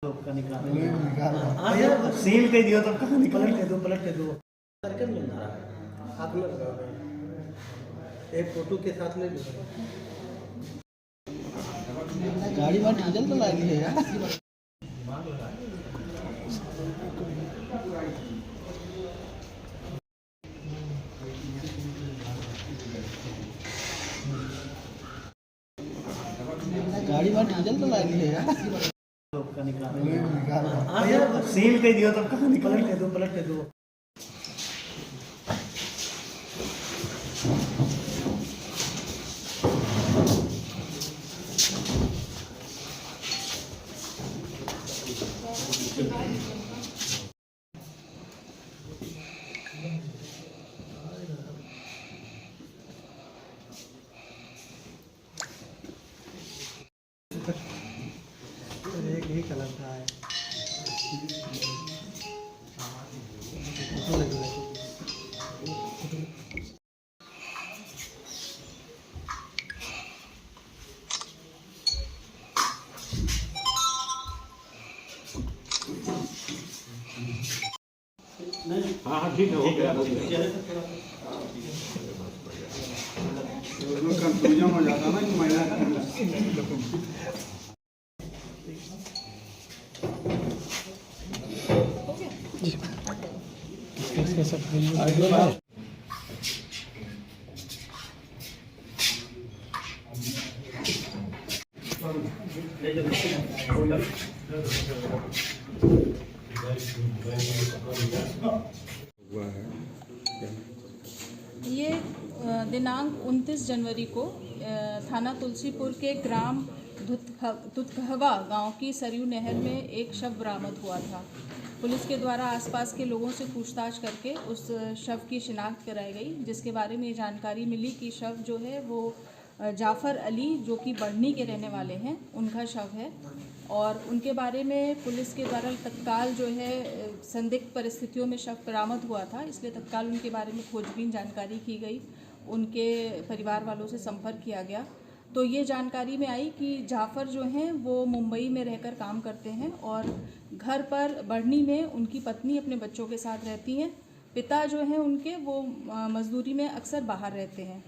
का निकाल सील के दियो तब कहाँ निकाल पलट के दो करके मिल रहा है हाथ में लगा हुआ है। एक फोटो के साथ ले लो। गाड़ी में डीजल तो लगी है यार। गाड़ी में डीजल तो लगी है यार। का निकाल सील के दियो तब कहाँ निकाल पलट के दो एक ही कलर का है। हाँ ठीक है, हो गया कंफ्यूजन हो जाता ना कि महिला ये दिनांक 29 जनवरी को थाना तुलसीपुर के ग्राम दुधकहवा गांव की सरयू नहर में एक शव बरामद हुआ था। पुलिस के द्वारा आसपास के लोगों से पूछताछ करके उस शव की शिनाख्त कराई गई, जिसके बारे में ये जानकारी मिली कि शव जो है वो जाफ़र अली जो कि बढ़नी के रहने वाले हैं उनका शव है। और उनके बारे में पुलिस के द्वारा तत्काल जो है संदिग्ध परिस्थितियों में शव बरामद हुआ था, इसलिए तत्काल उनके बारे में खोजबीन जानकारी की गई, उनके परिवार वालों से संपर्क किया गया। तो ये जानकारी में आई कि जाफ़र जो हैं वो मुंबई में रहकर काम करते हैं और घर पर बढ़नी में उनकी पत्नी अपने बच्चों के साथ रहती हैं। पिता जो हैं उनके वो मजदूरी में अक्सर बाहर रहते हैं।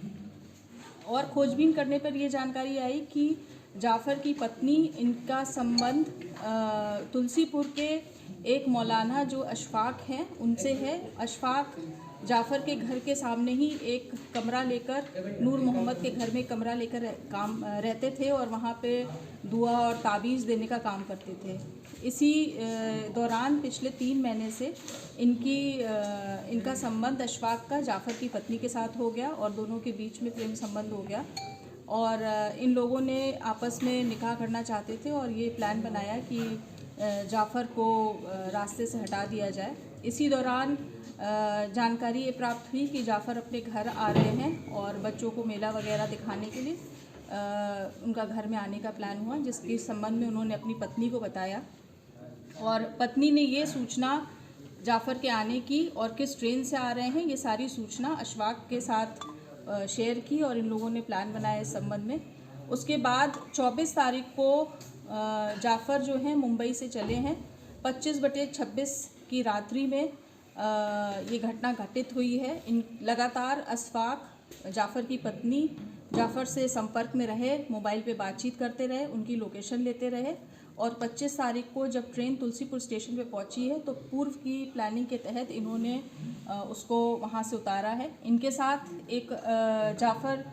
और खोजबीन करने पर यह जानकारी आई कि जाफ़र की पत्नी, इनका संबंध तुलसीपुर के एक मौलाना जो अशफाक हैं उनसे है। अशफाक जाफ़र के घर के सामने ही एक कमरा लेकर, नूर मोहम्मद के घर में कमरा लेकर रहते थे और वहाँ पे दुआ और ताबीज़ देने का काम करते थे। इसी दौरान पिछले 3 महीने से इनका संबंध अशफाक का जाफ़र की पत्नी के साथ हो गया और दोनों के बीच में प्रेम संबंध हो गया और इन लोगों ने आपस में निकाह करना चाहते थे और ये प्लान बनाया कि जाफ़र को रास्ते से हटा दिया जाए। इसी दौरान जानकारी ये प्राप्त हुई कि जाफ़र अपने घर आ रहे हैं और बच्चों को मेला वगैरह दिखाने के लिए उनका घर में आने का प्लान हुआ, जिसके संबंध में उन्होंने अपनी पत्नी को बताया और पत्नी ने ये सूचना जाफ़र के आने की और किस ट्रेन से आ रहे हैं ये सारी सूचना अशफाक के साथ शेयर की और इन लोगों ने प्लान बनाया इस संबंध में। उसके बाद 24 तारीख को जाफ़र जो हैं मुंबई से चले हैं। 25/26 की रात्रि में ये घटना घटित हुई है। इन लगातार अशफाक, जाफ़र की पत्नी जाफ़र से संपर्क में रहे, मोबाइल पे बातचीत करते रहे, उनकी लोकेशन लेते रहे और 25 तारीख को जब ट्रेन तुलसीपुर स्टेशन पे पहुंची है तो पूर्व की प्लानिंग के तहत इन्होंने उसको वहां से उतारा है। इनके साथ एक जाफ़र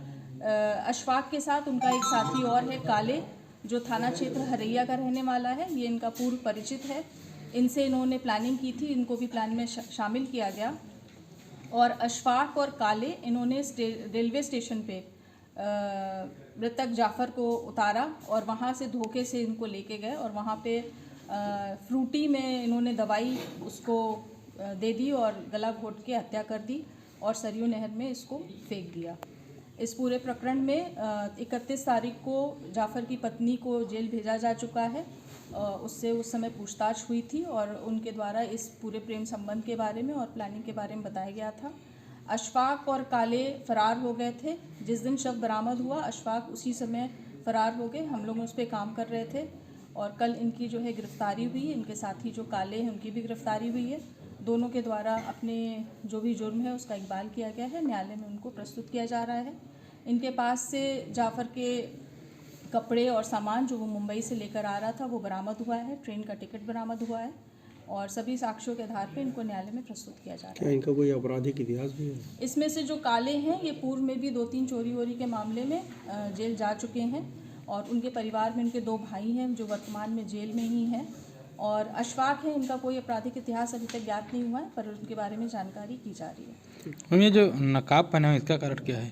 अशफाक के साथ उनका एक साथी और है काले, जो थाना क्षेत्र हरैया का रहने वाला है। ये इनका पूर्व परिचित है, इनसे इन्होंने प्लानिंग की थी, इनको भी प्लान में शामिल किया गया। और अशफाक और काले इन्होंने रेलवे स्टेशन पे मृतक जाफ़र को उतारा और वहाँ से धोखे से इनको लेके गए और वहाँ पे फ्रूटी में इन्होंने दवाई उसको दे दी और गला घोट के हत्या कर दी और सरयू नहर में इसको फेंक दिया। इस पूरे प्रकरण में 31 तारीख को जाफ़र की पत्नी को जेल भेजा जा चुका है। उससे उस समय पूछताछ हुई थी और उनके द्वारा इस पूरे प्रेम संबंध के बारे में और प्लानिंग के बारे में बताया गया था। अशफाक और काले फरार हो गए थे। जिस दिन शव बरामद हुआ अशफाक उसी समय फरार हो गए। हम लोग उस पर काम कर रहे थे और कल इनकी जो है गिरफ्तारी हुई है। इनके साथी जो काले हैं उनकी भी गिरफ्तारी हुई है। दोनों के द्वारा अपने जो भी जुर्म है उसका इकबाल किया गया है, न्यायालय में उनको प्रस्तुत किया जा रहा है। इनके पास से जाफ़र के कपड़े और सामान जो वो मुंबई से लेकर आ रहा था वो बरामद हुआ है, ट्रेन का टिकट बरामद हुआ है और सभी साक्ष्यों के आधार पर इनको न्यायालय में प्रस्तुत किया जा रहा है। क्या इनका कोई आपराधिक इतिहास भी है? इसमें से जो काले हैं ये पूर्व में भी 2-3 चोरी वोरी के मामले में जेल जा चुके हैं और उनके परिवार में इनके 2 भाई हैं जो वर्तमान में जेल में ही हैं। और अशफाक है, इनका कोई आपराधिक इतिहास अभी तक ज्ञात नहीं हुआ है पर उनके बारे में जानकारी की जा रही है। हम ये जो नकाब पहना है इसका कारण क्या है?